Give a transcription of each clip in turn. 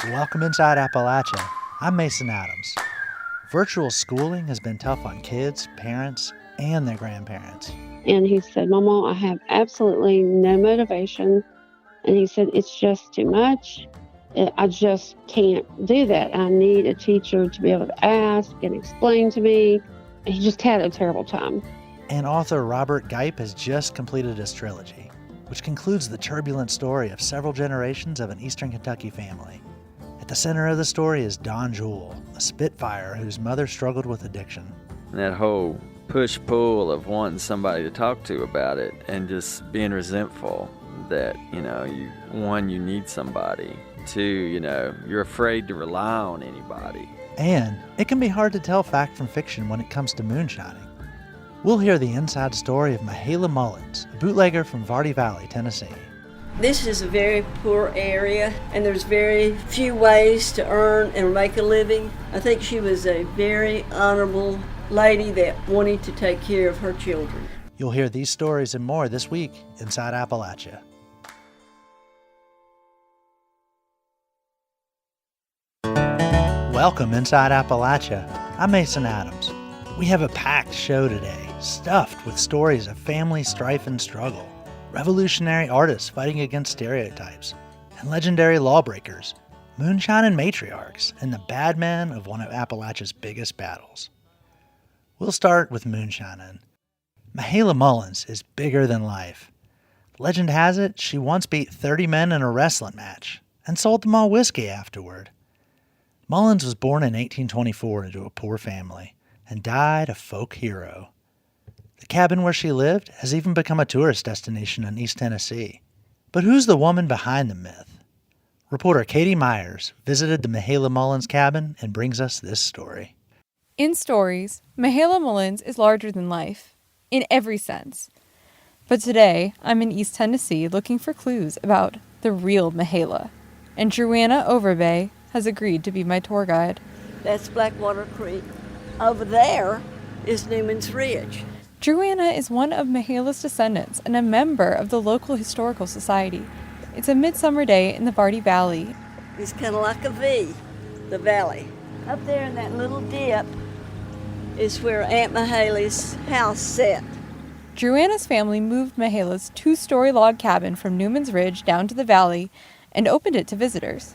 Welcome inside Appalachia. I'm Mason Adams. Virtual schooling has been tough on kids, parents, and their grandparents. And he said, Mama, I have absolutely no motivation. And he said, it's just too much. I just can't do that. I need a teacher to be able to ask and explain to me. He just had a terrible time. And author Robert Gipe has just completed his trilogy, which concludes the turbulent story of several generations of an Eastern Kentucky family. At the center of the story is Dawn Jewell, a spitfire whose mother struggled with addiction. And that whole push-pull of wanting somebody to talk to about it and just being resentful that, you need somebody. Two, you're afraid to rely on anybody. And it can be hard to tell fact from fiction when it comes to moonshining. We'll hear the inside story of Mahala Mullins, a bootlegger from Verde Valley, Tennessee. This is a very poor area, and there's very few ways to earn and make a living. I think she was a very honorable lady that wanted to take care of her children. You'll hear these stories and more this week inside Appalachia. Welcome inside Appalachia. I'm Mason Adams. We have a packed show today, stuffed with stories of family strife and struggle, revolutionary artists fighting against stereotypes, and legendary lawbreakers, moonshine and matriarchs, and the bad men of one of Appalachia's biggest battles. We'll start with moonshining. Mahala Mullins is bigger than life. Legend has it she once beat 30 men in a wrestling match and sold them all whiskey afterward. Mullins was born in 1824 into a poor family and died a folk hero. The cabin where she lived has even become a tourist destination in East Tennessee. But who's the woman behind the myth? Reporter Katie Myers visited the Mahala Mullins cabin and brings us this story. In stories, Mahala Mullins is larger than life, in every sense. But today, I'm in East Tennessee looking for clues about the real Mahala, and Joanna Overbay has agreed to be my tour guide. That's Blackwater Creek. Over there is Newman's Ridge. Joanna is one of Mahala's descendants and a member of the local historical society. It's a midsummer day in the Verde Valley. It's kind of like a V, the valley. Up there in that little dip is where Aunt Mahala's house sat. Joanna's family moved Mahala's two-story log cabin from Newman's Ridge down to the valley and opened it to visitors.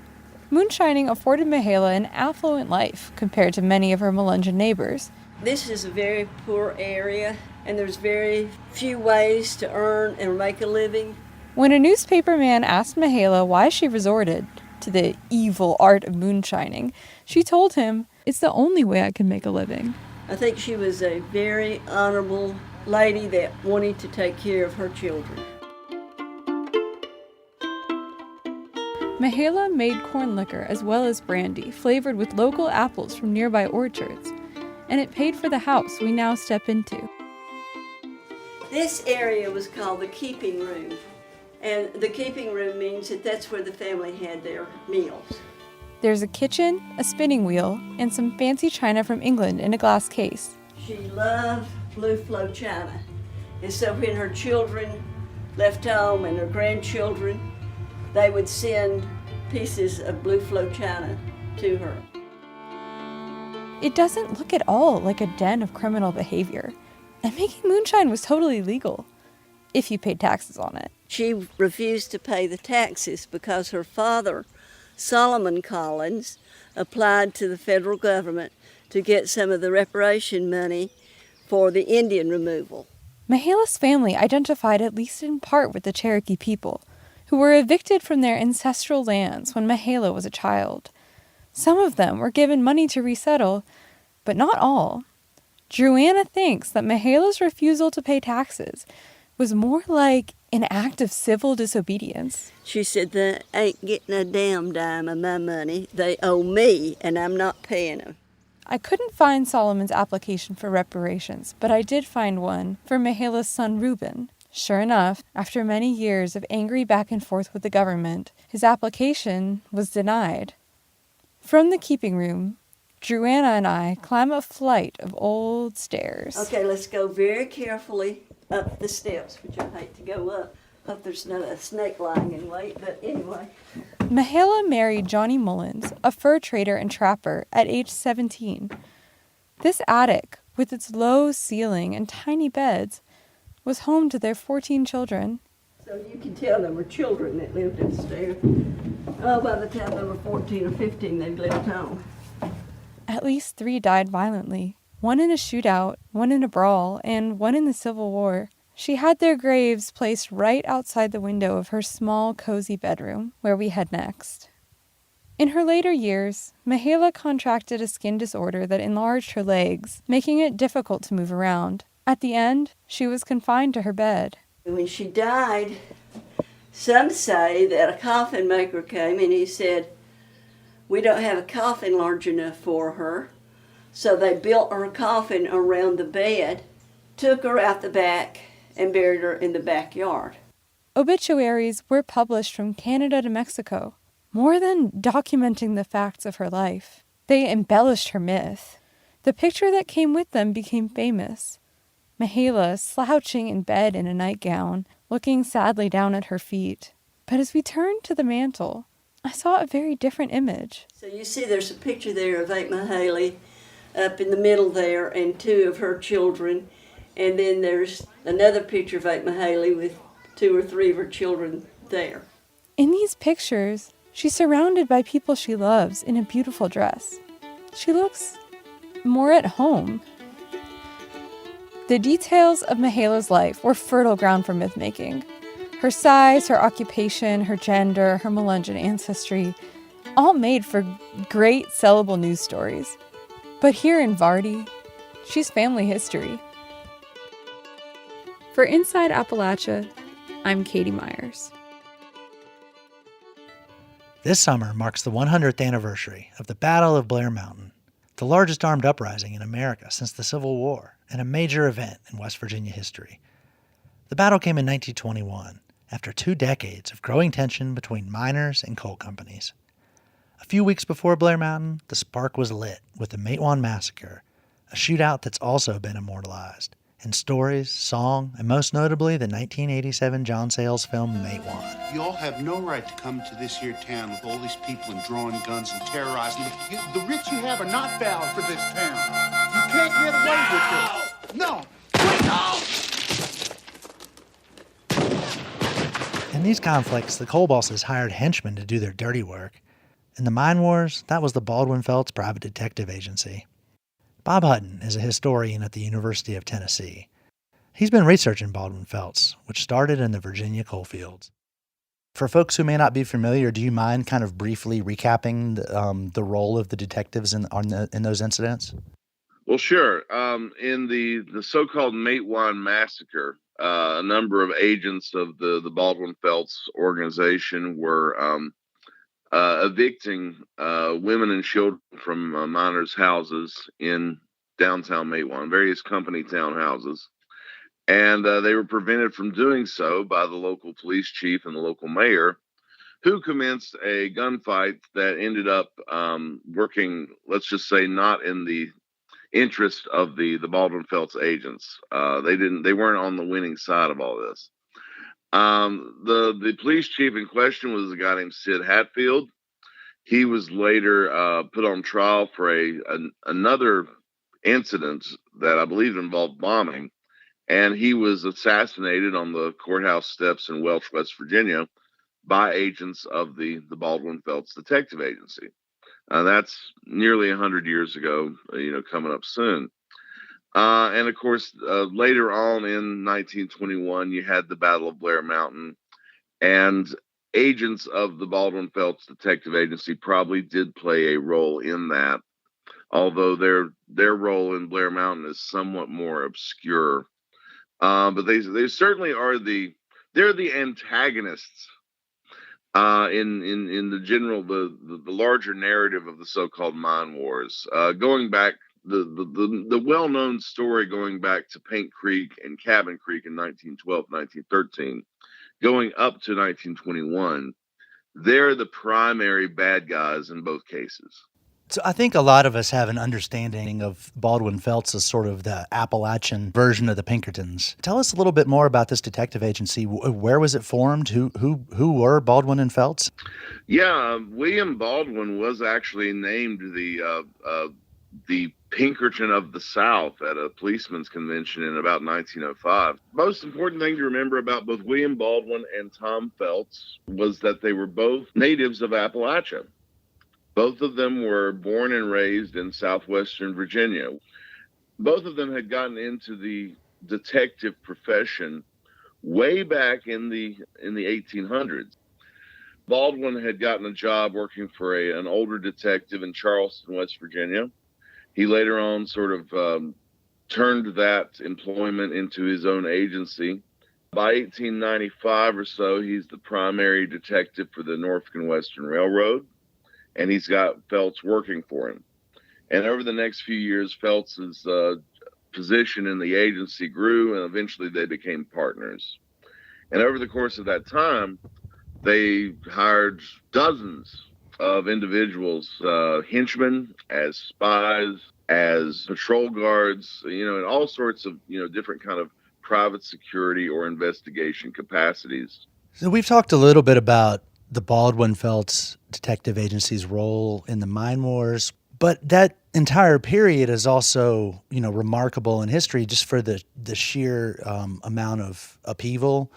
Moonshining afforded Mahala an affluent life compared to many of her Melungeon neighbors. This is a very poor area, and there's very few ways to earn and make a living. When a newspaper man asked Mahala why she resorted to the evil art of moonshining, she told him, "It's the only way I can make a living." I think she was a very honorable lady that wanted to take care of her children. Mahala made corn liquor as well as brandy, flavored with local apples from nearby orchards, and it paid for the house we now step into. This area was called the keeping room, and the keeping room means that that's where the family had their meals. There's a kitchen, a spinning wheel, and some fancy china from England in a glass case. She loved blue flow china, and so when her children left home and her grandchildren, they would send pieces of blue flow china to her. It doesn't look at all like a den of criminal behavior, and making moonshine was totally legal, if you paid taxes on it. She refused to pay the taxes because her father, Solomon Collins, applied to the federal government to get some of the reparation money for the Indian removal. Mahala's family identified at least in part with the Cherokee people, who were evicted from their ancestral lands when Mahala was a child. Some of them were given money to resettle, but not all. Joanna thinks that Mahala's refusal to pay taxes was more like an act of civil disobedience. She said, "They ain't getting a damn dime of my money. They owe me, and I'm not paying them." I couldn't find Solomon's application for reparations, but I did find one for Mahala's son Reuben. Sure enough, after many years of angry back and forth with the government, his application was denied. From the keeping room, Joanna and I climb a flight of old stairs. Okay, let's go very carefully up the steps, which I hate to go up. Hope there's not a snake lying in wait, but anyway. Mahala married Johnny Mullins, a fur trader and trapper, at age 17. This attic, with its low ceiling and tiny beds, was home to their 14 children. So you can tell there were children that lived upstairs. Oh, by the time they were 14 or 15, they'd left home. At least 3 died violently, one in a shootout, one in a brawl, and one in the Civil War. She had their graves placed right outside the window of her small, cozy bedroom, where we head next. In her later years, Mahala contracted a skin disorder that enlarged her legs, making it difficult to move around. At the end, she was confined to her bed. When she died, some say that a coffin maker came and he said, "We don't have a coffin large enough for her." So they built her a coffin around the bed, took her out the back, and buried her in the backyard. Obituaries were published from Canada to Mexico. More than documenting the facts of her life, they embellished her myth. The picture that came with them became famous. Mahala slouching in bed in a nightgown, looking sadly down at her feet. But as we turned to the mantel, I saw a very different image. So you see there's a picture there of Aunt Mahala up in the middle there and 2 of her children. And then there's another picture of Aunt Mahala with 2 or 3 of her children there. In these pictures, she's surrounded by people she loves in a beautiful dress. She looks more at home. The details of Mahala's life were fertile ground for myth-making. Her size, her occupation, her gender, her Melungeon ancestry, all made for great sellable news stories. But here in Vardy, she's family history. For Inside Appalachia, I'm Katie Myers. This summer marks the 100th anniversary of the Battle of Blair Mountain, the largest armed uprising in America since the Civil War, and a major event in West Virginia history. The battle came in 1921, after 2 decades of growing tension between miners and coal companies. A few weeks before Blair Mountain, the spark was lit with the Matewan Massacre, a shootout that's also been immortalized in stories, song, and most notably the 1987 John Sayles film Matewan. You all have no right to come to this here town with all these people and drawing guns and terrorizing. The rich you have are not valid for this town. You can't get away with this. No! In these conflicts, the coal bosses hired henchmen to do their dirty work. In the mine wars, that was the Baldwin-Felts private detective agency. Bob Hutton is a historian at the University of Tennessee. He's been researching Baldwin-Felts, which started in the Virginia coal fields. For folks who may not be familiar, do you mind kind of briefly recapping the role of the detectives in those incidents? Well, sure. In the so-called Matewan Massacre, a number of agents of the Baldwin-Felts organization were evicting women and children from miners' houses in downtown Matewan, various company townhouses. And they were prevented from doing so by the local police chief and the local mayor, who commenced a gunfight that ended up working, let's just say, not in the interest of the Baldwin-Felts agents. They weren't on the winning side of all this. The police chief in question was a guy named Sid Hatfield. He was later put on trial for another incident that I believe involved bombing, and he was assassinated on the courthouse steps in Welch, West Virginia, by agents of the Baldwin-Felts Detective Agency. That's nearly 100 years ago, coming up soon. And of course, later on in 1921, you had the Battle of Blair Mountain, and agents of the Baldwin-Felts Detective Agency probably did play a role in that, although their role in Blair Mountain is somewhat more obscure. But they certainly are they're the antagonists in the general, the larger narrative of the so-called mine wars. Going back, the well-known story going back to Paint Creek and Cabin Creek in 1912, 1913, going up to 1921, they're the primary bad guys in both cases. So I think a lot of us have an understanding of Baldwin-Felts as sort of the Appalachian version of the Pinkertons. Tell us a little bit more about this detective agency. Where was it formed? Who were Baldwin and Felts? Yeah, William Baldwin was actually named the Pinkerton of the South at a policeman's convention in about 1905. Most important thing to remember about both William Baldwin and Tom Felts was that they were both natives of Appalachia. Both of them were born and raised in southwestern Virginia. Both of them had gotten into the detective profession way back in the 1800s. Baldwin had gotten a job working for an older detective in Charleston, West Virginia. He later on sort of turned that employment into his own agency. By 1895 or so, he's the primary detective for the Norfolk and Western Railroad, and he's got Felts working for him. And over the next few years, Felts's position in the agency grew, and eventually they became partners. And over the course of that time, they hired dozens of individuals, henchmen, as spies, as patrol guards, in all sorts of, different kind of private security or investigation capacities. So we've talked a little bit about the Baldwin-Felts Detective Agency's role in the mine wars, but that entire period is also, remarkable in history just for the sheer amount of upheaval,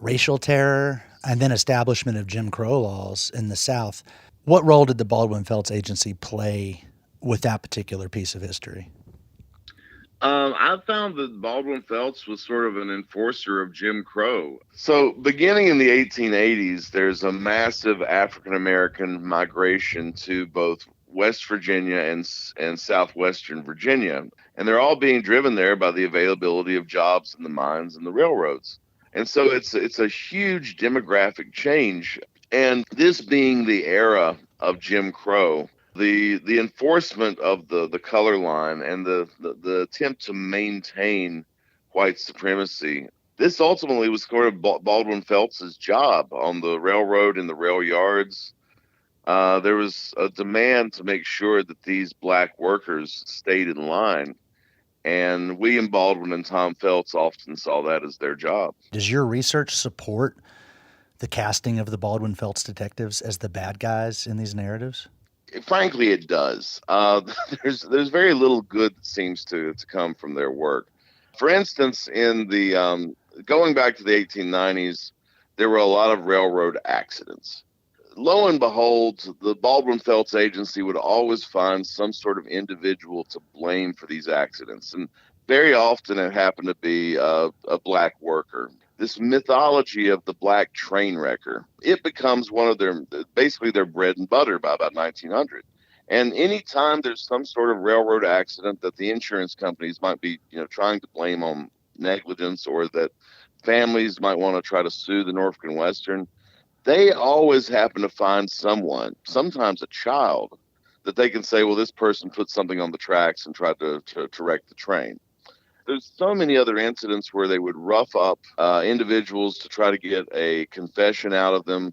racial terror, and then establishment of Jim Crow laws in the South. What role did the Baldwin-Felts Agency play with that particular piece of history? I found that Baldwin-Felts was sort of an enforcer of Jim Crow. So beginning in the 1880s, there's a massive African-American migration to both West Virginia and southwestern Virginia. And they're all being driven there by the availability of jobs in the mines and the railroads. And so it's a huge demographic change. And this being the era of Jim Crow, the enforcement of the color line and the attempt to maintain white supremacy, this ultimately was sort of Baldwin-Felts' job on the railroad and the rail yards. There was a demand to make sure that these black workers stayed in line. And William Baldwin and Tom Felts often saw that as their job. Does your research support the casting of the Baldwin-Felts detectives as the bad guys in these narratives? Frankly, it does. There's very little good that seems to come from their work. For instance, in the going back to the 1890s, there were a lot of railroad accidents. Lo and behold, the Baldwin-Felts agency would always find some sort of individual to blame for these accidents. And very often it happened to be a black worker. This mythology of the black train wrecker, it becomes one of basically their bread and butter by about 1900. And anytime there's some sort of railroad accident that the insurance companies might be, trying to blame on negligence, or that families might want to try to sue the Norfolk and Western, they always happen to find someone, sometimes a child, that they can say, well, this person put something on the tracks and tried to wreck the train. There's so many other incidents where they would rough up individuals to try to get a confession out of them,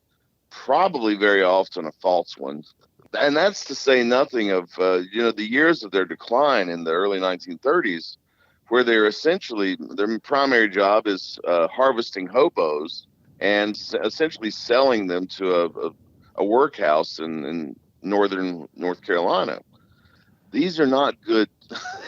probably very often a false one. And that's to say nothing of, the years of their decline in the early 1930s, where they're essentially, their primary job is harvesting hobos and essentially selling them to a workhouse in northern North Carolina. These are not good.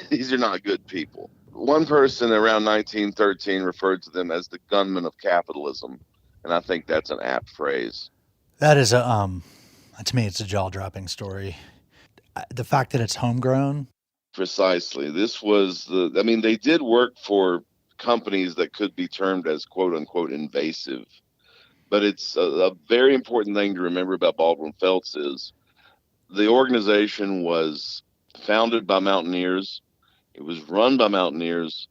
These are not good people. One person around 1913 referred to them as the gunmen of capitalism, and I think that's an apt phrase. That is to me, it's a jaw-dropping story. The fact that it's homegrown. Precisely. This was they did work for companies that could be termed as quote unquote invasive. But it's a very important thing to remember about Baldwin-Felts is the organization was founded by mountaineers. It was run by mountaineers,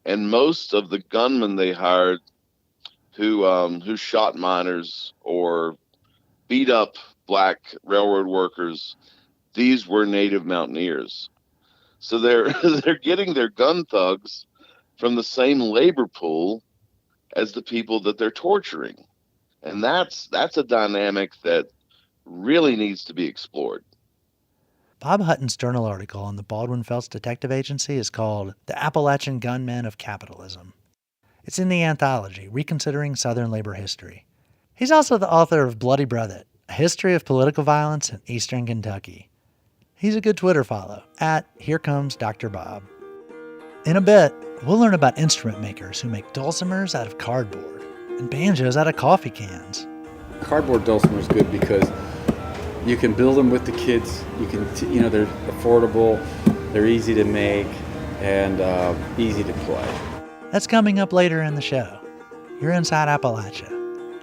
and most of the gunmen they hired who shot miners or beat up black railroad workers, these were native mountaineers. So they're getting their gun thugs from the same labor pool as the people that they're torturing. And that's a dynamic that really needs to be explored. Bob Hutton's journal article on the Baldwin-Felts Detective Agency is called The Appalachian Gunmen of Capitalism. It's in the anthology, Reconsidering Southern Labor History. He's also the author of Bloody Brother, A History of Political Violence in Eastern Kentucky. He's a good Twitter follow, at Here Comes Dr. Bob. In a bit, we'll learn about instrument makers who make dulcimers out of cardboard and banjos out of coffee cans. Cardboard dulcimer is good because you can build them with the kids. You can, they're affordable, they're easy to make, and easy to play. That's coming up later in the show. You're Inside Appalachia.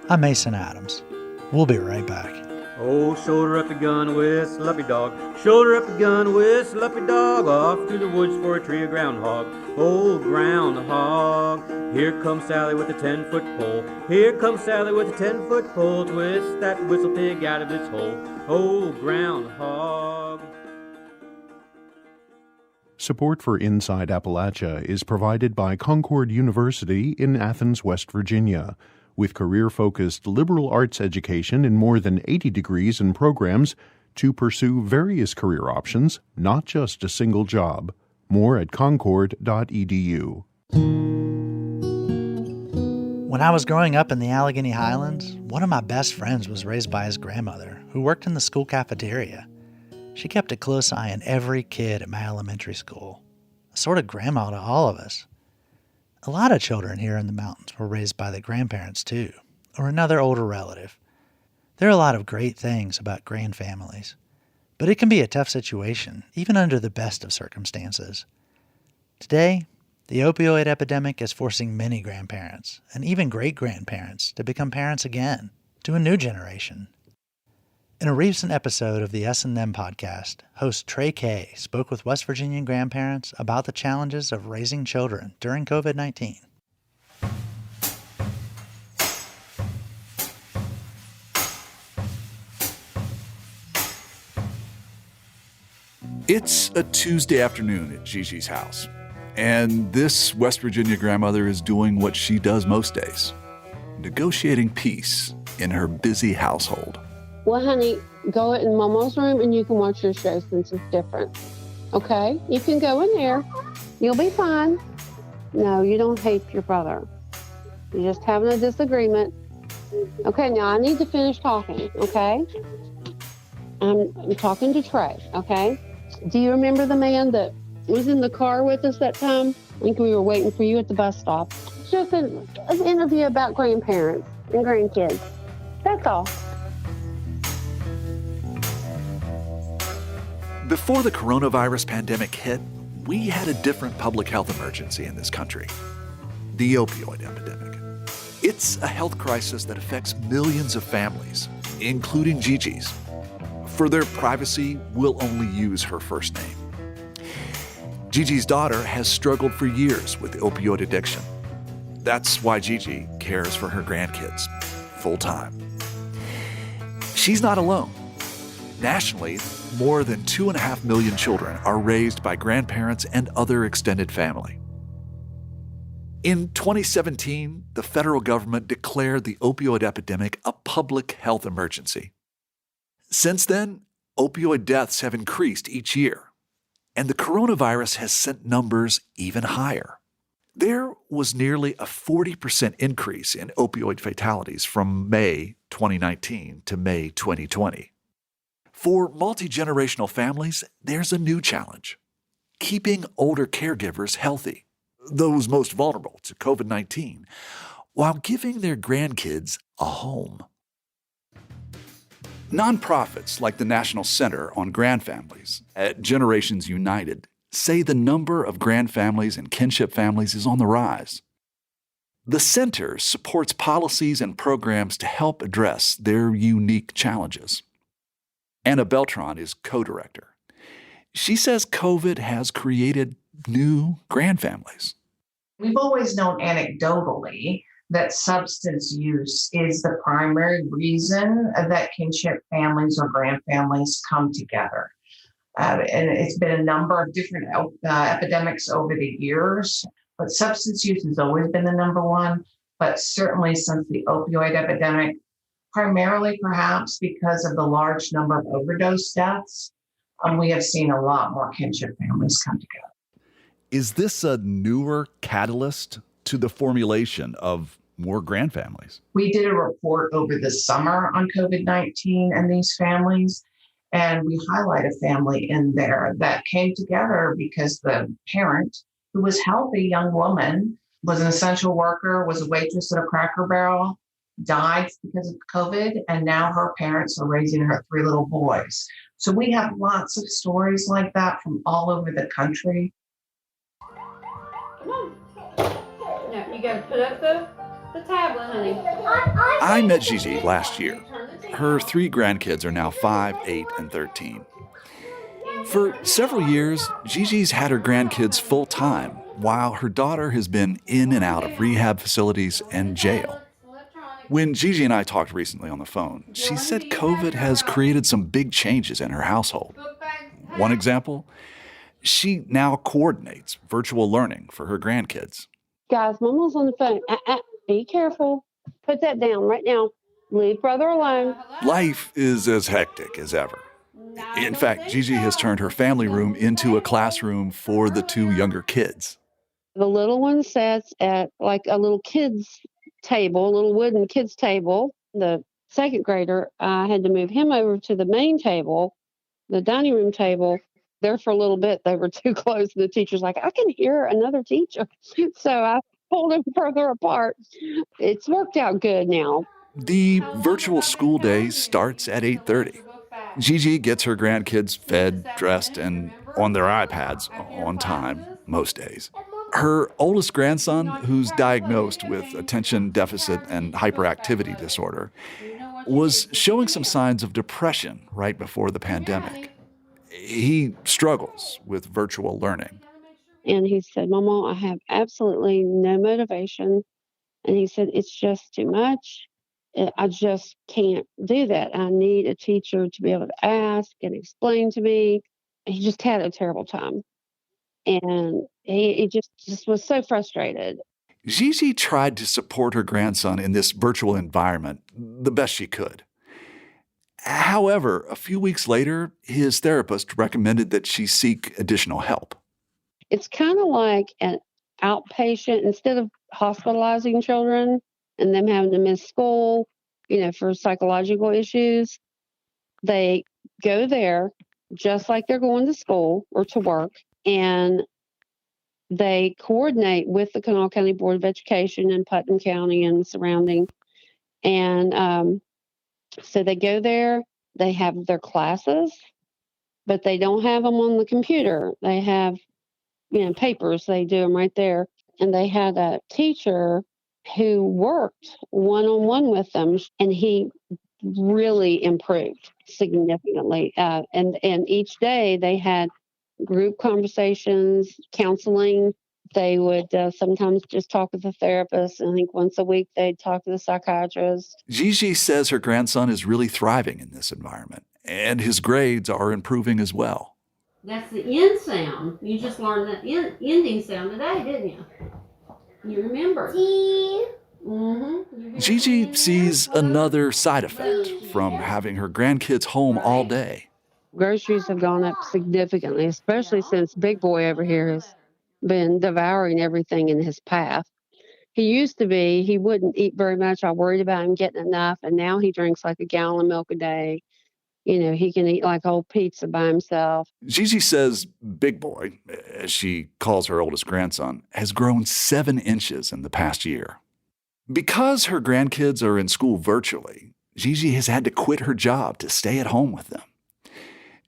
I'm Mason Adams. We'll be right back. Oh, shoulder up the gun with Sloppy Dog. Shoulder up the gun with Sloppy Dog. Off to the woods for a tree of groundhog. Oh, groundhog. Here comes Sally with a 10-foot pole. Here comes Sally with a 10-foot pole. Twist that whistle pig out of its hole. Oh, groundhog. Support for Inside Appalachia is provided by Concord University in Athens, West Virginia. With career-focused liberal arts education in more than 80 degrees and programs to pursue various career options, not just a single job. More at concord.edu. When I was growing up in the Allegheny Highlands, one of my best friends was raised by his grandmother, who worked in the school cafeteria. She kept a close eye on every kid at my elementary school, a sort of grandma to all of us. A lot of children here in the mountains were raised by their grandparents too, or another older relative. There are a lot of great things about grand families, but it can be a tough situation, even under the best of circumstances. Today, the opioid epidemic is forcing many grandparents, and even great-grandparents, to become parents again, to a new generation. In a recent episode of the S&M podcast, host Trey Kay spoke with West Virginian grandparents about the challenges of raising children during COVID-19. It's a Tuesday afternoon at Gigi's house, and this West Virginia grandmother is doing what she does most days, negotiating peace in her busy household. Well, honey, go in Momo's room and you can watch your show since it's different. Okay? You can go in there. You'll be fine. No, you don't hate your brother. You're just having a disagreement. Okay, now I need to finish talking, okay? I'm talking to Trey, okay? Do you remember the man that was in the car with us that time? I think we were waiting for you at the bus stop. Just an interview about grandparents and grandkids. That's all. Before the coronavirus pandemic hit, we had a different public health emergency in this country, the opioid epidemic. It's a health crisis that affects millions of families, including Gigi's. For their privacy, we'll only use her first name. Gigi's daughter has struggled for years with opioid addiction. That's why Gigi cares for her grandkids full-time. She's not alone. Nationally, more than 2.5 million children are raised by grandparents and other extended family. In 2017, the federal government declared the opioid epidemic a public health emergency. Since then, opioid deaths have increased each year, and the coronavirus has sent numbers even higher. There was nearly a 40% increase in opioid fatalities from May 2019 to May 2020. For multi-generational families, there's a new challenge: keeping older caregivers healthy, those most vulnerable to COVID-19, while giving their grandkids a home. Nonprofits like the National Center on Grandfamilies at Generations United say the number of grandfamilies and kinship families is on the rise. The center supports policies and programs to help address their unique challenges. Anna Beltran is co-director. She says COVID has created new grandfamilies. We've always known anecdotally that substance use is the primary reason that kinship families or grandfamilies come together. And it's been a number of different epidemics over the years, but substance use has always been the number one. But certainly since the opioid epidemic, primarily perhaps because of the large number of overdose deaths, We have seen a lot more kinship families come together. Is this a newer catalyst to the formulation of more grand families? We did a report over the summer on COVID-19 and these families, and we highlight a family in there that came together because the parent, who was a healthy young woman, was an essential worker, was a waitress at a Cracker Barrel, died because of COVID, and now her parents are raising her 3 little boys. So we have lots of stories like that from all over the country. Come on. No, you got to put up the tablet, honey. I met Gigi last year. Her 3 grandkids are now 5, 8, and 13. For several years, Gigi's had her grandkids full time, while her daughter has been in and out of rehab facilities and jail. When Gigi and I talked recently on the phone, she said COVID has created some big changes in her household. One example, she now coordinates virtual learning for her grandkids. Guys, Mama's on the phone. Be careful. Put that down right now. Leave brother alone. Life is as hectic as ever. In fact, Gigi has turned her family room into a classroom for the 2 younger kids. The little one sits at like a little kids table, a little wooden kids table. The second grader, I had to move him over to the main table, the dining room table. There for a little bit, they were too close. The teacher's like, I can hear another teacher. So I pulled them further apart. It's worked out good now. The virtual school day starts at 8:30. Gigi gets her grandkids fed, dressed, and on their iPads on time most days. Her oldest grandson, who's diagnosed with attention deficit and hyperactivity disorder, was showing some signs of depression right before the pandemic. He struggles with virtual learning. And he said, Mama, I have absolutely no motivation. And he said, it's just too much. I just can't do that. I need a teacher to be able to ask and explain to me. He just had a terrible time. And he just was so frustrated. Gigi tried to support her grandson in this virtual environment the best she could. However, a few weeks later, his therapist recommended that she seek additional help. It's kind of like an outpatient, instead of hospitalizing children and them having to miss school, for psychological issues, they go there just like they're going to school or to work, and they coordinate with the Kanawha County Board of Education in Putnam County and surrounding. And so they go there, they have their classes, but they don't have them on the computer. They have, papers, they do them right there. And they had a teacher who worked one-on-one with them, and he really improved significantly. And each day they had group conversations, counseling. They would sometimes just talk with the therapist. I think once a week they'd talk to the psychiatrist. Gigi says her grandson is really thriving in this environment, and his grades are improving as well. That's the end sound. You just learned that ending sound today, didn't you? You remember. Mm-hmm. Gigi sees another side effect from having her grandkids home all day. Groceries have gone up significantly, especially since Big Boy over here has been devouring everything in his path. He wouldn't eat very much. I worried about him getting enough, and now he drinks like a gallon of milk a day. He can eat like a whole pizza by himself. Gigi says Big Boy, as she calls her oldest grandson, has grown 7 inches in the past year. Because her grandkids are in school virtually, Gigi has had to quit her job to stay at home with them.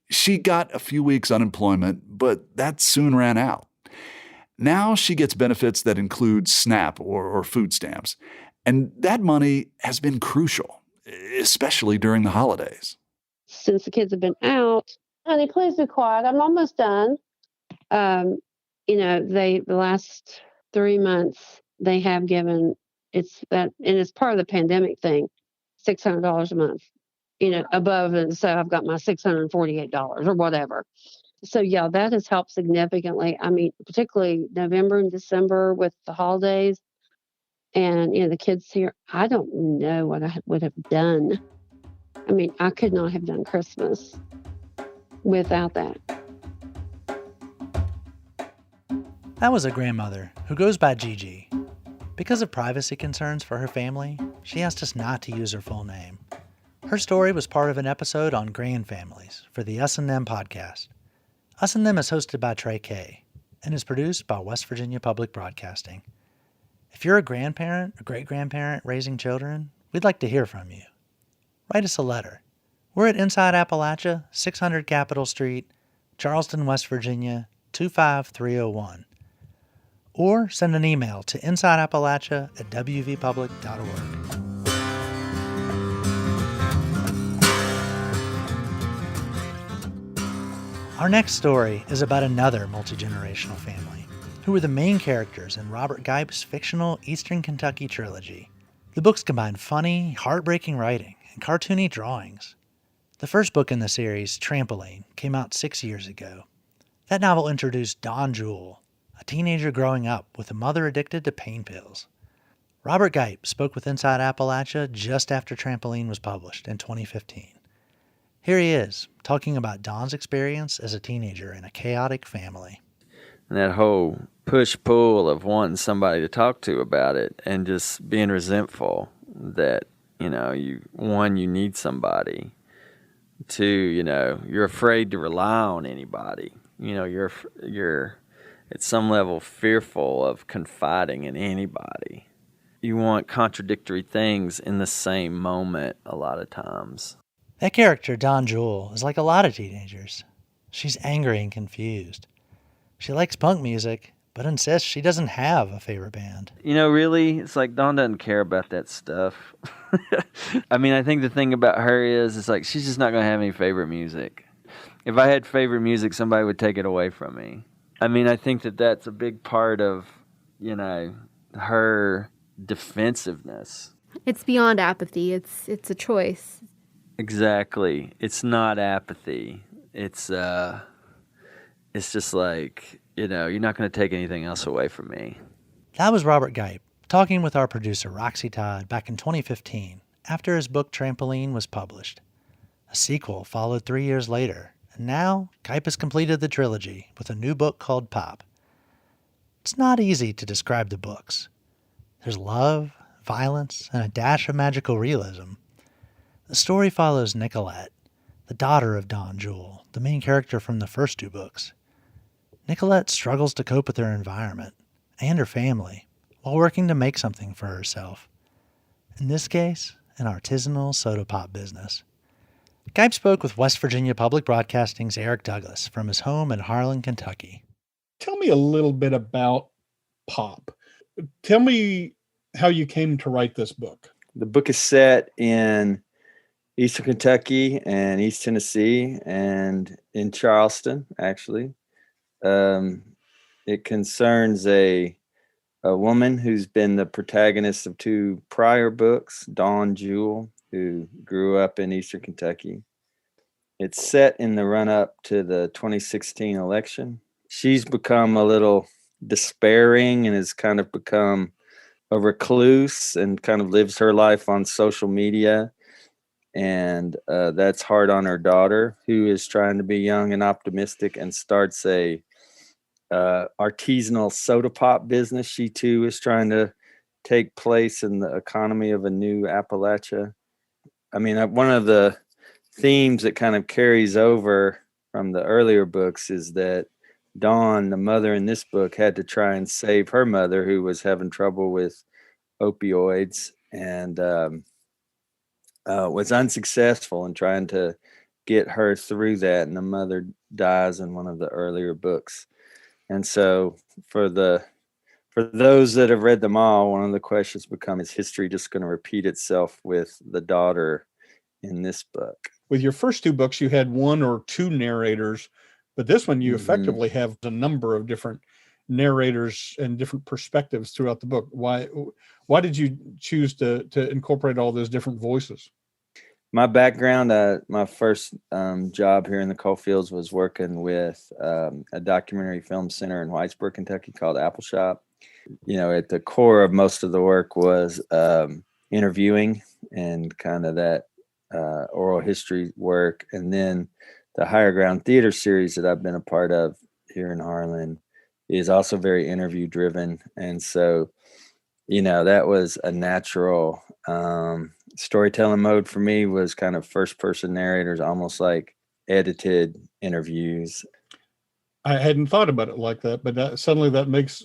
She got a few weeks unemployment, but that soon ran out. Now she gets benefits that include SNAP or food stamps, and that money has been crucial, especially during the holidays. Since the kids have been out, honey, please be quiet. I'm almost done. The last 3 months they have given, and it's part of the pandemic thing, $600 a month, above. And so I've got my $648 or whatever. So yeah, that has helped significantly. I mean, particularly November and December with the holidays and, the kids here. I don't know what I would have done. I mean, I could not have done Christmas without that. That was a grandmother who goes by Gigi. Because of privacy concerns for her family, she asked us not to use her full name. Her story was part of an episode on grand families for the Us and Them podcast. Us and Them is hosted by Trey Kay and is produced by West Virginia Public Broadcasting. If you're a grandparent or great-grandparent raising children, we'd like to hear from you. Write us a letter. We're at Inside Appalachia, 600 Capitol Street, Charleston, West Virginia, 25301. Or send an email to insideappalachia@wvpublic.org. Our next story is about another multi-generational family, who were the main characters in Robert Gipe's fictional Eastern Kentucky trilogy. The books combine funny, heartbreaking writing and cartoony drawings. The first book in the series, Trampoline, came out 6 years ago. That novel introduced Dawn Jewell, a teenager growing up with a mother addicted to pain pills. Robert Gipe spoke with Inside Appalachia just after Trampoline was published in 2015. Here he is, talking about Dawn's experience as a teenager in a chaotic family. And that whole push-pull of wanting somebody to talk to about it and just being resentful that, you need somebody. Two, you're afraid to rely on anybody. You're at some level fearful of confiding in anybody. You want contradictory things in the same moment a lot of times. That character, Dawn Jewell, is like a lot of teenagers. She's angry and confused. She likes punk music, but insists she doesn't have a favorite band. Really, it's like Dawn doesn't care about that stuff. I think the thing about her is, it's like she's just not going to have any favorite music. If I had favorite music, somebody would take it away from me. I think that that's a big part of, her defensive-ness. It's beyond apathy. It's a choice. Exactly. It's not apathy. It's just like, you're not going to take anything else away from me. That was Robert Gipe, talking with our producer Roxy Todd back in 2015, after his book Trampoline was published. A sequel followed 3 years later, and now Gipe has completed the trilogy with a new book called Pop. It's not easy to describe the books. There's love, violence, and a dash of magical realism. The story follows Nicolette, the daughter of Dawn Jewell, the main character from the first two books. Nicolette struggles to cope with her environment and her family while working to make something for herself. In this case, an artisanal soda pop business. Gipe spoke with West Virginia Public Broadcasting's Eric Douglas from his home in Harlan, Kentucky. Tell me a little bit about Pop. Tell me how you came to write this book. The book is set in Eastern Kentucky and East Tennessee and in Charleston, actually. It concerns a woman who's been the protagonist of two prior books, Dawn Jewell, who grew up in Eastern Kentucky. It's set in the run-up to the 2016 election. She's become a little despairing and has kind of become a recluse and kind of lives her life on social media. And that's hard on her daughter, who is trying to be young and optimistic and starts a artisanal soda pop business. She too is trying to take place in the economy of a new Appalachia. One of the themes that kind of carries over from the earlier books is that Dawn, the mother in this book, had to try and save her mother, who was having trouble with opioids, and was unsuccessful in trying to get her through that. And the mother dies in one of the earlier books. And so for those that have read them all, one of the questions becomes, is history just going to repeat itself with the daughter in this book? With your first two books, you had one or two narrators, but this one you effectively have a number of different narrators and different perspectives throughout the book. Why did you choose to incorporate all those different voices? My background, my first job here in the coal fields was working with a documentary film center in Whitesburg, Kentucky called Appalachia. At the core of most of the work was interviewing and kind of that oral history work. And then the Higher Ground Theater series that I've been a part of here in Harlan is also very interview driven. And so, that was a natural storytelling mode for me, was kind of first person narrators, almost like edited interviews. I hadn't thought about it like that, but suddenly that makes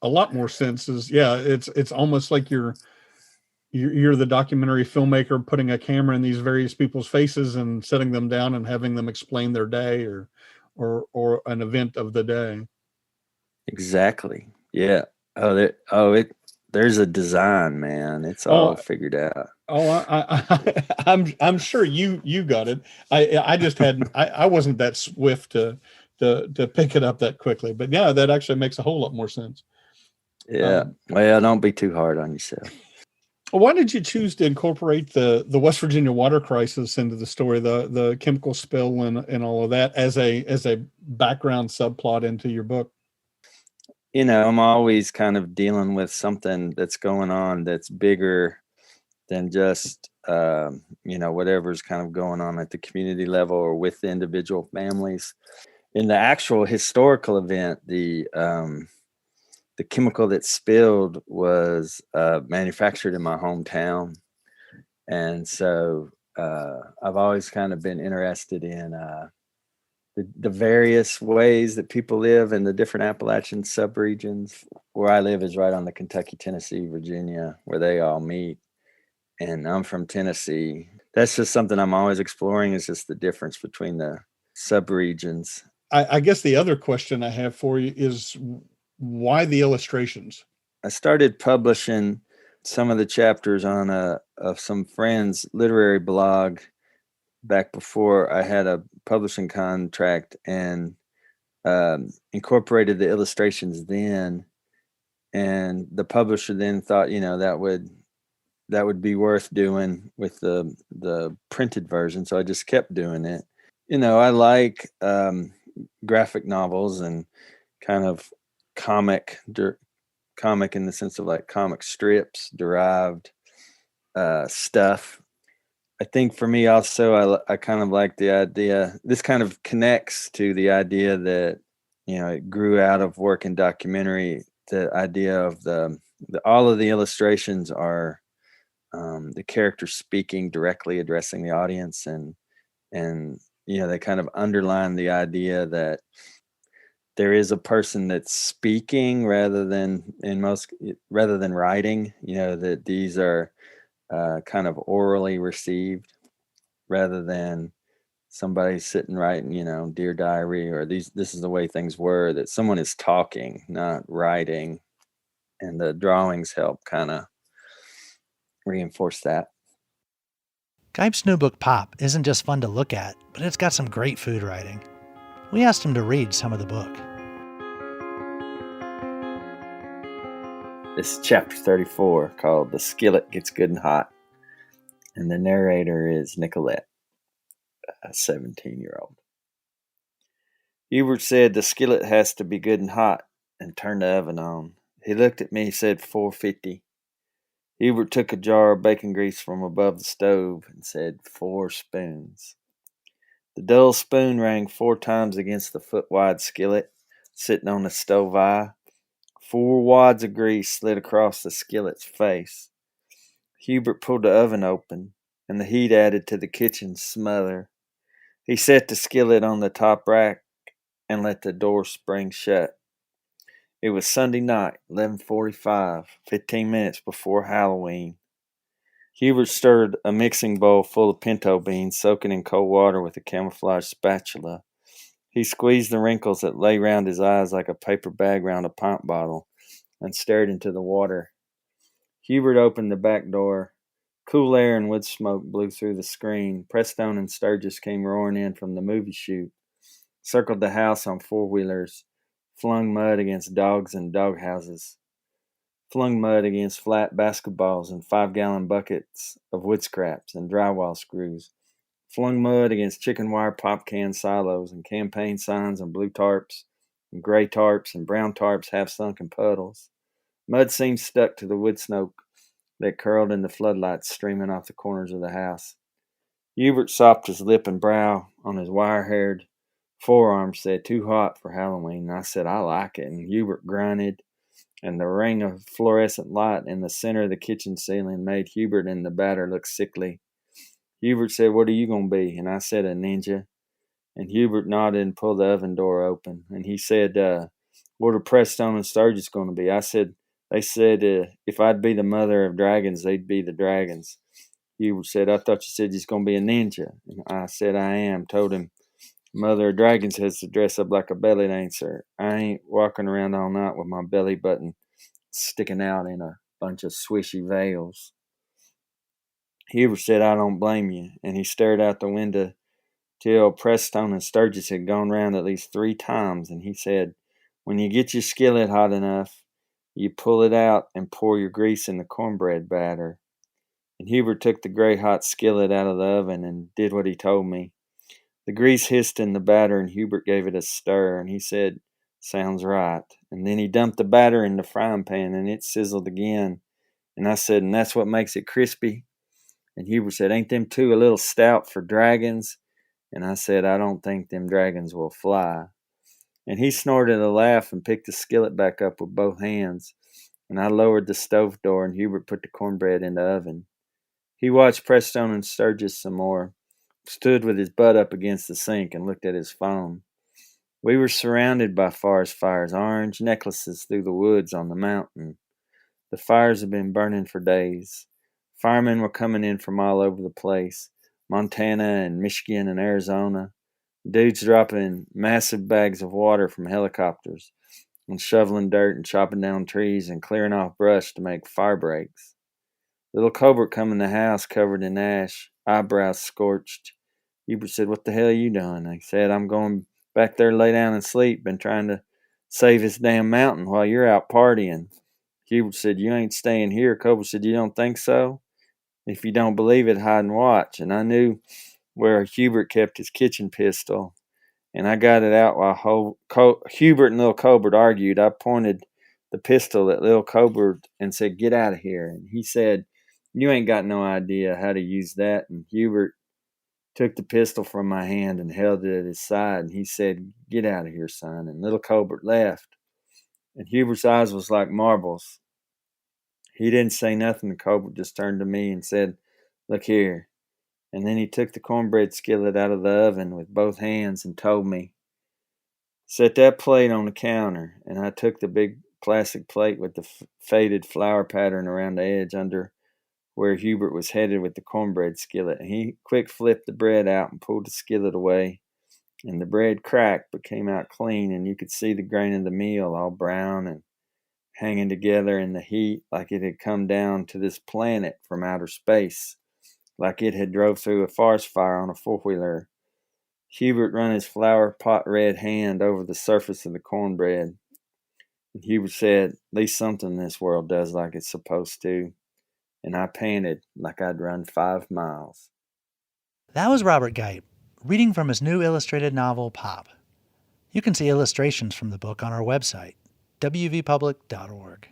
a lot more sense. It's almost like you're the documentary filmmaker putting a camera in these various people's faces and setting them down and having them explain their day or an event of the day. Exactly. Yeah. There's a design, man. It's all figured out. I'm sure you got it. I just hadn't. I wasn't that swift to pick it up that quickly. But yeah, that actually makes a whole lot more sense. Yeah. Well, don't be too hard on yourself. Why did you choose to incorporate the West Virginia water crisis into the story, the chemical spill and all of that as a background subplot into your book? I'm always kind of dealing with something that's going on that's bigger than just whatever's kind of going on at the community level or with the individual families. In the actual historical event, the chemical that spilled was manufactured in my hometown. And so I've always kind of been interested in the various ways that people live in the different Appalachian subregions. Where I live is right on the Kentucky, Tennessee, Virginia, where they all meet. And I'm from Tennessee. That's just something I'm always exploring, is just the difference between the subregions. I guess the other question I have for you is, why the illustrations? I started publishing some of the chapters on of some friends' literary blog back before I had a publishing contract, and incorporated the illustrations then. And the publisher then thought, that would be worth doing with the printed version. So I just kept doing it. I like graphic novels and kind of comic in the sense of like comic strips, derived stuff. I think for me also, I kind of like the idea, this kind of connects to the idea that, it grew out of work in documentary, the idea of all of the illustrations are the characters speaking directly, addressing the audience, and they kind of underline the idea that there is a person that's speaking rather than writing, that these are kind of orally received rather than somebody sitting writing, Dear Diary, or this is the way things were, that someone is talking, not writing. And the drawings help kind of reinforce that. Gipe's new book, Pop, isn't just fun to look at, but it's got some great food writing. We asked him to read some of the book. This is chapter 34, called The Skillet Gets Good and Hot. And the narrator is Nicolette, a 17-year-old. Hubert said the skillet has to be good and hot, and turned the oven on. He looked at me, said 450. Hubert took a jar of bacon grease from above the stove and said 4 spoons. The dull spoon rang 4 times against the foot-wide skillet sitting on the stove eye. 4 wads of grease slid across the skillet's face. Hubert pulled the oven open, and the heat added to the kitchen's smother. He set the skillet on the top rack and let the door spring shut. It was Sunday night, 11:45, 15 minutes before Halloween. Hubert stirred a mixing bowl full of pinto beans, soaking in cold water with a camouflage spatula. He squeezed the wrinkles that lay round his eyes like a paper bag round a pint bottle, and stared into the water. Hubert opened the back door. Cool air and wood smoke blew through the screen. Prestone and Sturgis came roaring in from the movie shoot, circled the house on 4-wheelers, flung mud against dogs and doghouses, flung mud against flat basketballs and 5-gallon buckets of wood scraps and drywall screws, flung mud against chicken wire pop can silos and campaign signs and blue tarps and gray tarps and brown tarps half sunk in puddles. Mud seemed stuck to the wood smoke that curled in the floodlights streaming off the corners of the house. Hubert sopped his lip and brow on his wire-haired forearm said, "Too hot for Halloween." And I said, "I like it." And Hubert grunted, and the ring of fluorescent light in the center of the kitchen ceiling made Hubert and the batter look sickly. Hubert said, "What are you going to be?" And I said, "A ninja." And Hubert nodded and pulled the oven door open. And he said, "What are Prestone and Sturgis going to be?" I said, "They said if I'd be the mother of dragons, they'd be the dragons." Hubert said, "I thought you said you're going to be a ninja." And I said, "I am." Told him, "Mother of dragons has to dress up like a belly dancer. I ain't walking around all night with my belly button sticking out in a bunch of swishy veils." Hubert said, "I don't blame you." And he stared out the window till Prestone and Sturgis had gone round at least 3 times. And he said, "When you get your skillet hot enough, you pull it out and pour your grease in the cornbread batter." And Hubert took the gray hot skillet out of the oven and did what he told me. The grease hissed in the batter, and Hubert gave it a stir, and he said, "Sounds right." And then he dumped the batter in the frying pan, and it sizzled again. And I said, "And that's what makes it crispy?" And Hubert said, "Ain't them two a little stout for dragons?" And I said, "I don't think them dragons will fly." And he snorted a laugh and picked the skillet back up with both hands. And I lowered the stove door, and Hubert put the cornbread in the oven. He watched Prestone and Sturgis some more, stood with his butt up against the sink, and looked at his phone. We were surrounded by forest fires, orange necklaces through the woods on the mountain. The fires had been burning for days. Firemen were coming in from all over the place, Montana and Michigan and Arizona. Dudes dropping massive bags of water from helicopters and shoveling dirt and chopping down trees and clearing off brush to make fire breaks. Little Colbert come in the house covered in ash, eyebrows scorched. Hubert said, "What the hell are you doing?" I said, "I'm going back there to lay down and sleep. Been trying to save this damn mountain while you're out partying." Hubert said, "You ain't staying here." Colbert said, "You don't think so? If you don't believe it, hide and watch." And I knew where Hubert kept his kitchen pistol, and I got it out while Hubert and Little Colbert argued. I pointed the pistol at Little Colbert and said, "Get out of here." And he said, "You ain't got no idea how to use that." And Hubert took the pistol from my hand and held it at his side, and he said, "Get out of here, son." And Little Colbert left, and Hubert's eyes was like marbles. He didn't say nothing, and Colbert just turned to me and said, "Look here." And then he took the cornbread skillet out of the oven with both hands and told me, "Set that plate on the counter." And I took the big plastic plate with the faded flower pattern around the edge under where Hubert was headed with the cornbread skillet. And he quick flipped the bread out and pulled the skillet away. And the bread cracked but came out clean, and you could see the grain of the meal all brown and hanging together in the heat like it had come down to this planet from outer space, like it had drove through a forest fire on a four-wheeler. Hubert run his flower pot red hand over the surface of the cornbread. And Hubert said, "At least something in this world does like it's supposed to." And I panted like I'd run 5 miles. That was Robert Gipe, reading from his new illustrated novel, Pop. You can see illustrations from the book on our website, wvpublic.org.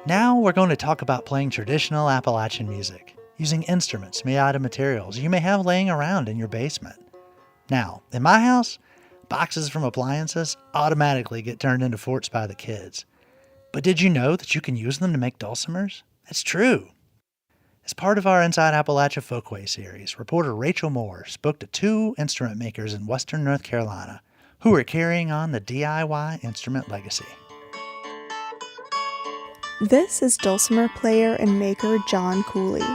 Now we're going to talk about playing traditional Appalachian music, using instruments made out of materials you may have laying around in your basement. Now, in my house, boxes from appliances automatically get turned into forts by the kids. But did you know that you can use them to make dulcimers? It's true. As part of our Inside Appalachia Folkway series, reporter Rachel Moore spoke to 2 instrument makers in western North Carolina who are carrying on the DIY instrument legacy. This is dulcimer player and maker John Cooley.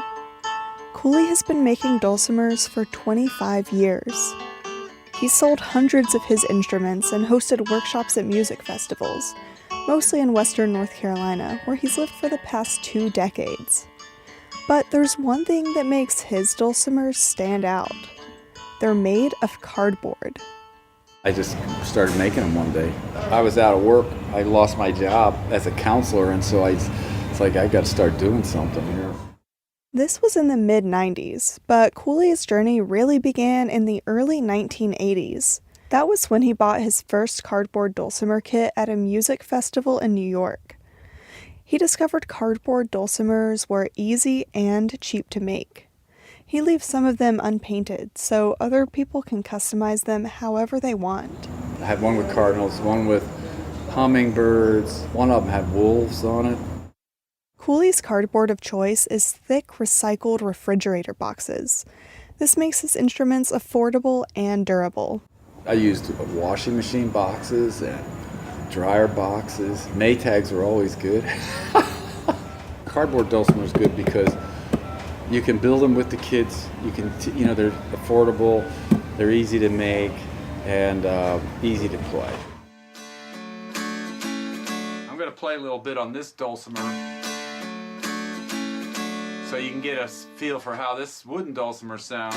Cooley has been making dulcimers for 25 years. He's sold hundreds of his instruments and hosted workshops at music festivals, mostly in western North Carolina, where he's lived for the past 2 decades. But there's one thing that makes his dulcimers stand out. They're made of cardboard. I just started making them one day. I was out of work. I lost my job as a counselor, and so it's like I got to start doing something here. This was in the mid-90s, but Cooley's journey really began in the early 1980s. That was when he bought his first cardboard dulcimer kit at a music festival in New York. He discovered cardboard dulcimers were easy and cheap to make. He leaves some of them unpainted, so other people can customize them however they want. I had one with cardinals, one with hummingbirds, one of them had wolves on it. Cooley's cardboard of choice is thick, recycled refrigerator boxes. This makes his instruments affordable and durable. I used washing machine boxes and dryer boxes. Maytags are always good. Cardboard dulcimer is good because you can build them with the kids. You can, they're affordable, they're easy to make, and easy to play. I'm going to play a little bit on this dulcimer so you can get a feel for how this wooden dulcimer sounds.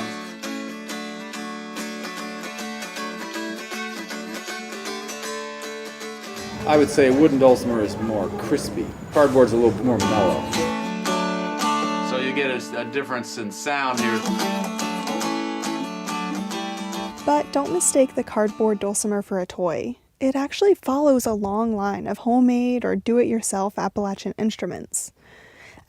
I would say a wooden dulcimer is more crispy. Cardboard's a little bit more mellow. So you get a difference in sound here. But don't mistake the cardboard dulcimer for a toy. It actually follows a long line of homemade or do-it-yourself Appalachian instruments.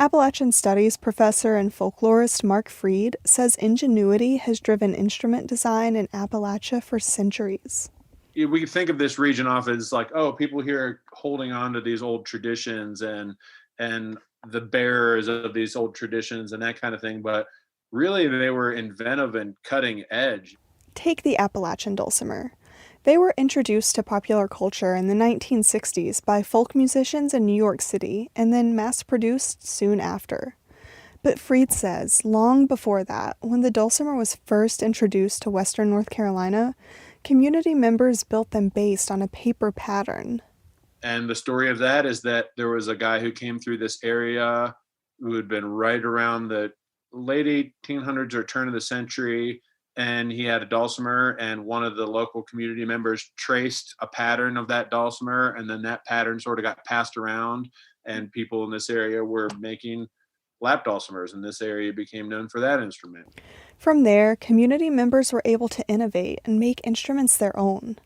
Appalachian Studies professor and folklorist Mark Freed says ingenuity has driven instrument design in Appalachia for centuries. We can think of this region off as like, oh, people here are holding on to these old traditions and the bearers of these old traditions and that kind of thing, but really they were inventive and cutting edge. Take the Appalachian dulcimer. They were introduced to popular culture in the 1960s by folk musicians in New York City and then mass-produced soon after. But Freed says long before that, when the dulcimer was first introduced to Western North Carolina, community members built them based on a paper pattern. And the story of that is that there was a guy who came through this area who had been right around the late 1800s or turn of the century, and he had a dulcimer, and one of the local community members traced a pattern of that dulcimer, and then that pattern sort of got passed around, and people in this area were making lap dulcimers, and this area became known for that instrument. From there, community members were able to innovate and make instruments their own.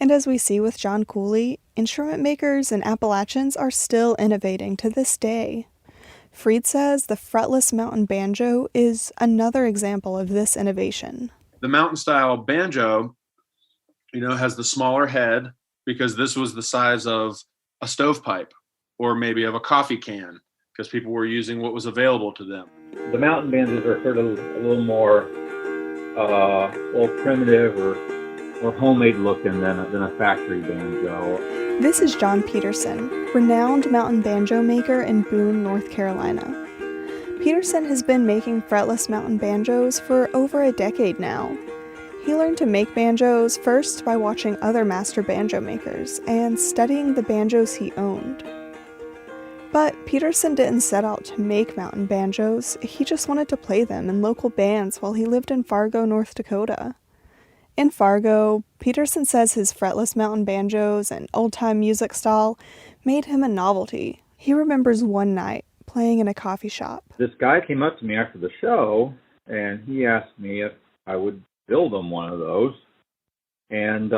And as we see with John Cooley, instrument makers and Appalachians are still innovating to this day. Freed says the fretless mountain banjo is another example of this innovation. The mountain style banjo, has the smaller head because this was the size of a stovepipe or maybe of a coffee can because people were using what was available to them. The mountain banjos are sort of a little more primitive or homemade looking than a factory banjo. This is John Peterson, renowned mountain banjo maker in Boone, North Carolina. Peterson has been making fretless mountain banjos for over a decade now. He learned to make banjos first by watching other master banjo makers and studying the banjos he owned. But Peterson didn't set out to make mountain banjos, he just wanted to play them in local bands while he lived in Fargo, North Dakota. In Fargo, Peterson says his fretless mountain banjos and old-time music style made him a novelty. He remembers one night playing in a coffee shop. This guy came up to me after the show, and he asked me if I would build him one of those. And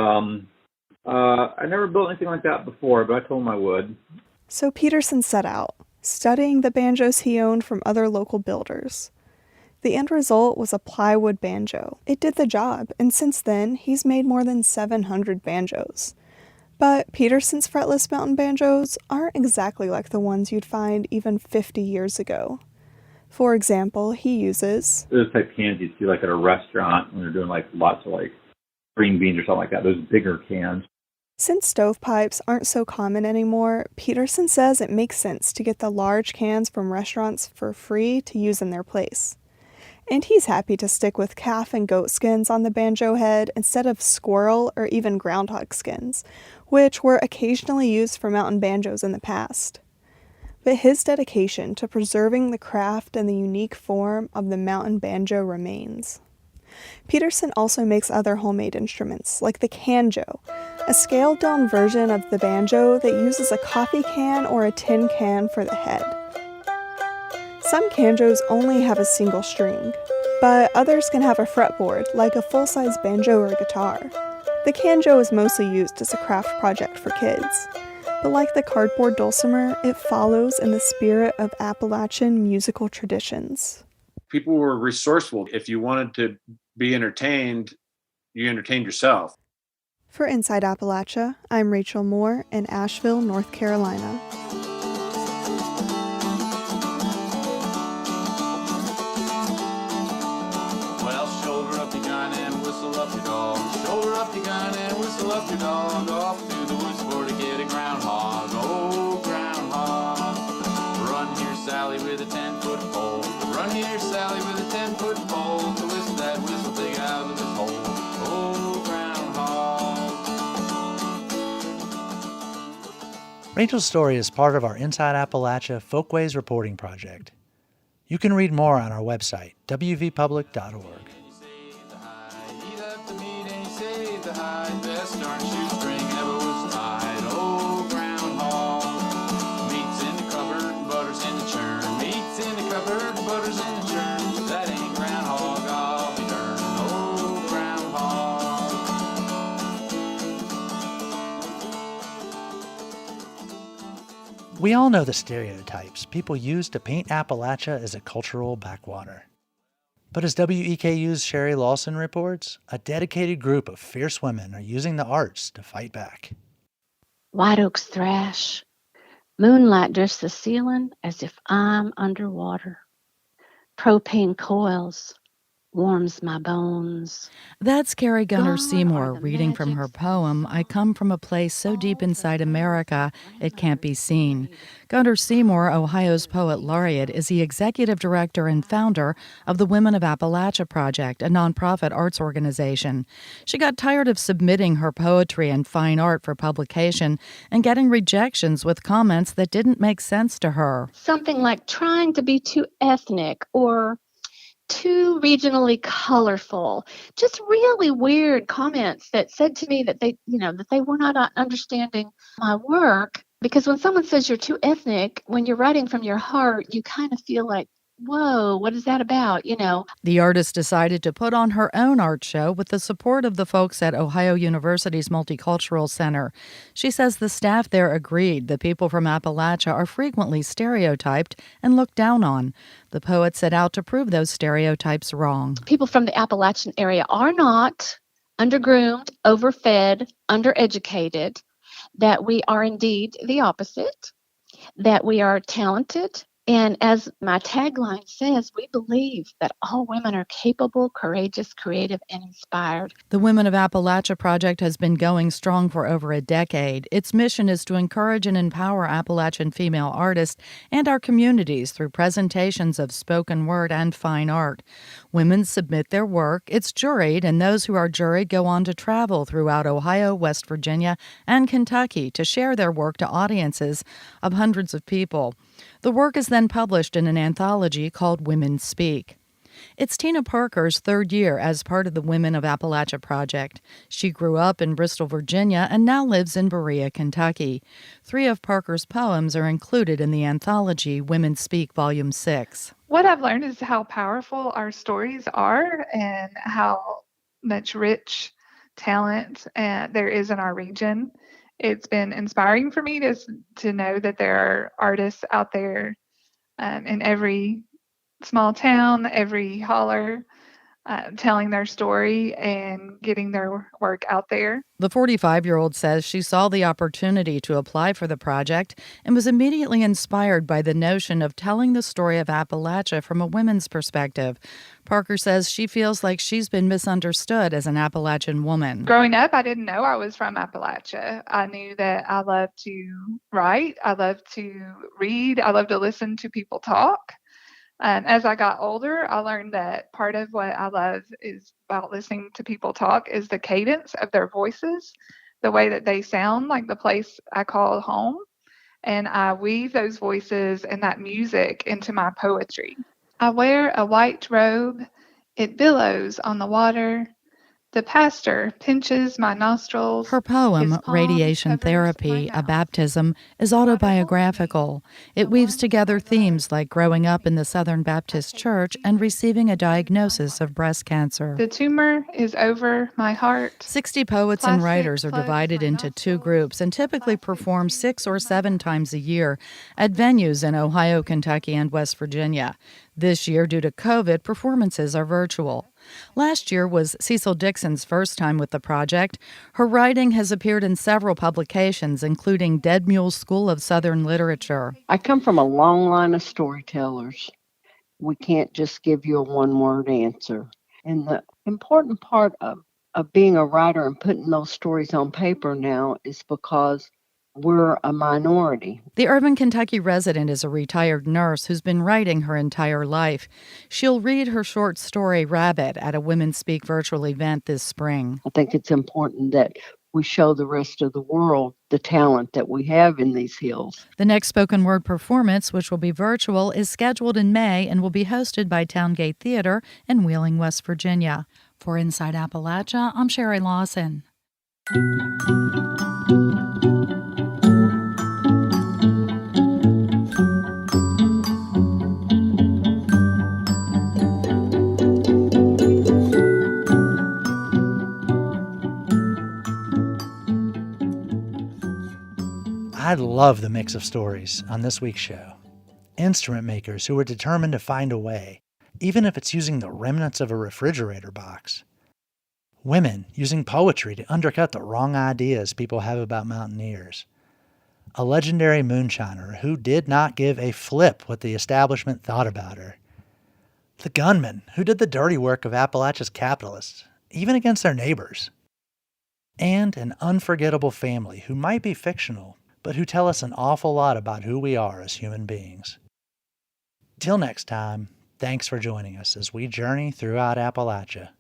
I never built anything like that before, but I told him I would. So Peterson set out, studying the banjos he owned from other local builders. The end result was a plywood banjo. It did the job, and since then, he's made more than 700 banjos. But Peterson's fretless mountain banjos aren't exactly like the ones you'd find even 50 years ago. For example, he uses those type of cans you'd see like at a restaurant when they're doing like lots of like green beans or something like that, those bigger cans. Since stovepipes aren't so common anymore, Peterson says it makes sense to get the large cans from restaurants for free to use in their place. And he's happy to stick with calf and goat skins on the banjo head instead of squirrel or even groundhog skins, which were occasionally used for mountain banjos in the past. But his dedication to preserving the craft and the unique form of the mountain banjo remains. Peterson also makes other homemade instruments, like the canjo, a scaled-down version of the banjo that uses a coffee can or a tin can for the head. Some canjos only have a single string, but others can have a fretboard, like a full-size banjo or guitar. The canjo is mostly used as a craft project for kids, but like the cardboard dulcimer, it follows in the spirit of Appalachian musical traditions. People were resourceful. If you wanted to be entertained, you entertained yourself. For Inside Appalachia, I'm Rachel Moore in Asheville, North Carolina. Well, shoulder up your gun and whistle up your dog. Shoulder up your gun and whistle up your dog. Off to the woods for to get a groundhog. Oh, groundhog. Run here, Sally, with a 10-foot pole. Run here, Sally, with a 10-foot pole. To whistle that whistle dig out of this hole. Oh, groundhog. Rachel's story is part of our Inside Appalachia Folkways reporting project. You can read more on our website, wvpublic.org. Best darn shoestring ever was tied. Oh, groundhog. Meat's in the cupboard, butter's in the churn. Meat's in the cupboard, butter's in the churn. That ain't groundhog, I'll be darned. Oh, groundhog. We all know the stereotypes people use to paint Appalachia as a cultural backwater. But as WEKU's Sherry Lawson reports, a dedicated group of fierce women are using the arts to fight back. White oaks thrash. Moonlight drifts the ceiling as if I'm underwater. Propane coils warms my bones. That's Carrie Gunner Seymour reading from her poem, I Come From a Place So Deep Inside America, It Can't Be Seen. Gunner Seymour, Ohio's Poet Laureate, is the executive director and founder of the Women of Appalachia Project, a nonprofit arts organization. She got tired of submitting her poetry and fine art for publication and getting rejections with comments that didn't make sense to her. Something like trying to be too ethnic or too regionally colorful, just really weird comments that said to me that they were not understanding my work. Because when someone says you're too ethnic, when you're writing from your heart, you kind of feel like, whoa, what is that about, The artist decided to put on her own art show with the support of the folks at Ohio University's Multicultural Center. She says the staff there agreed that people from Appalachia are frequently stereotyped and looked down on. The poet set out to prove those stereotypes wrong. People from the Appalachian area are not undergroomed, overfed, undereducated, that we are indeed the opposite, that we are talented. And as my tagline says, we believe that all women are capable, courageous, creative, and inspired. The Women of Appalachia Project has been going strong for over a decade. Its mission is to encourage and empower Appalachian female artists and our communities through presentations of spoken word and fine art. Women submit their work, it's juried, and those who are juried go on to travel throughout Ohio, West Virginia, and Kentucky to share their work to audiences of hundreds of people. The work is then published in an anthology called Women Speak. It's Tina Parker's third year as part of the Women of Appalachia Project. She grew up in Bristol, Virginia, and now lives in Berea, Kentucky. 3 of Parker's poems are included in the anthology Women Speak Volume 6. What I've learned is how powerful our stories are and how much rich talent there is in our region. It's been inspiring for me to know that there are artists out there in every small town, every holler, telling their story and getting their work out there. The 45-year-old says she saw the opportunity to apply for the project and was immediately inspired by the notion of telling the story of Appalachia from a women's perspective. Parker says she feels like she's been misunderstood as an Appalachian woman. Growing up, I didn't know I was from Appalachia. I knew that I loved to write, I loved to read, I loved to listen to people talk. As I got older, I learned that part of what I love is about listening to people talk is the cadence of their voices, the way that they sound like the place I call home. And I weave those voices and that music into my poetry. I wear a white robe. It billows on the water. The pastor pinches my nostrils. Her poem, His palm Radiation covers Therapy, my A Baptism, is autobiographical. It weaves together themes like growing up in the Southern Baptist Church and receiving a diagnosis of breast cancer. The tumor is over my heart. 60 poets and writers are divided into two groups and typically perform 6 or 7 times a year at venues in Ohio, Kentucky, and West Virginia. This year, due to COVID, performances are virtual. Last year was Cecil Dixon's first time with the project. Her writing has appeared in several publications, including Dead Mule's School of Southern Literature. I come from a long line of storytellers. We can't just give you a one-word answer. And the important part of being a writer and putting those stories on paper now is because we're a minority. The Irvine, Kentucky resident is a retired nurse who's been writing her entire life. She'll read her short story, Rabbit, at a Women Speak virtual event this spring. I think it's important that we show the rest of the world the talent that we have in these hills. The next spoken word performance, which will be virtual, is scheduled in May and will be hosted by Towngate Theater in Wheeling, West Virginia. For Inside Appalachia, I'm Sherry Lawson. I love the mix of stories on this week's show. Instrument makers who are determined to find a way, even if it's using the remnants of a refrigerator box. Women using poetry to undercut the wrong ideas people have about mountaineers. A legendary moonshiner who did not give a flip what the establishment thought about her. The gunmen who did the dirty work of Appalachia's capitalists, even against their neighbors. And an unforgettable family who might be fictional, but who tell us an awful lot about who we are as human beings. Till next time, thanks for joining us as we journey throughout Appalachia.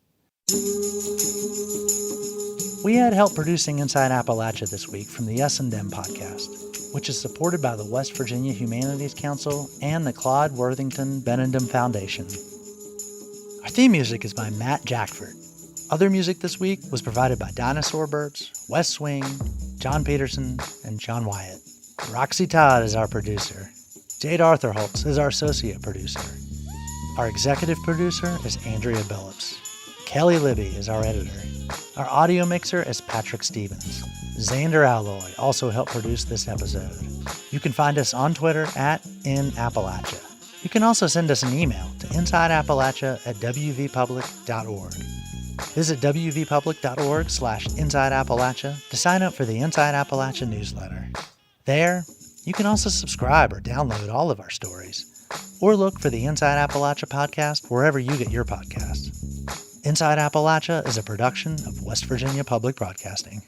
We had help producing Inside Appalachia this week from the S&M podcast, which is supported by the West Virginia Humanities Council and the Claude Worthington Benedum Foundation. Our theme music is by Matt Jackford. Other music this week was provided by Dinosaur Birds, West Swing, John Peterson, and John Wyatt. Roxy Todd is our producer. Jade Arthur-Holtz is our associate producer. Our executive producer is Andrea Billups. Kelly Libby is our editor. Our audio mixer is Patrick Stevens. Xander Alloy also helped produce this episode. You can find us on Twitter @InAppalachia. You can also send us an email to insideappalachia@wvpublic.org. Visit wvpublic.org/InsideAppalachia to sign up for the Inside Appalachia newsletter. There, you can also subscribe or download all of our stories, or look for the Inside Appalachia podcast wherever you get your podcasts. Inside Appalachia is a production of West Virginia Public Broadcasting.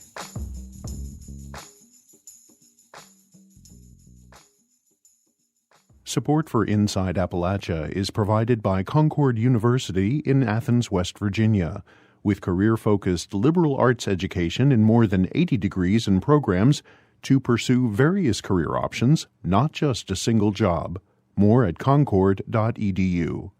Support for Inside Appalachia is provided by Concord University in Athens, West Virginia, with career-focused liberal arts education in more than 80 degrees and programs to pursue various career options, not just a single job. More at concord.edu.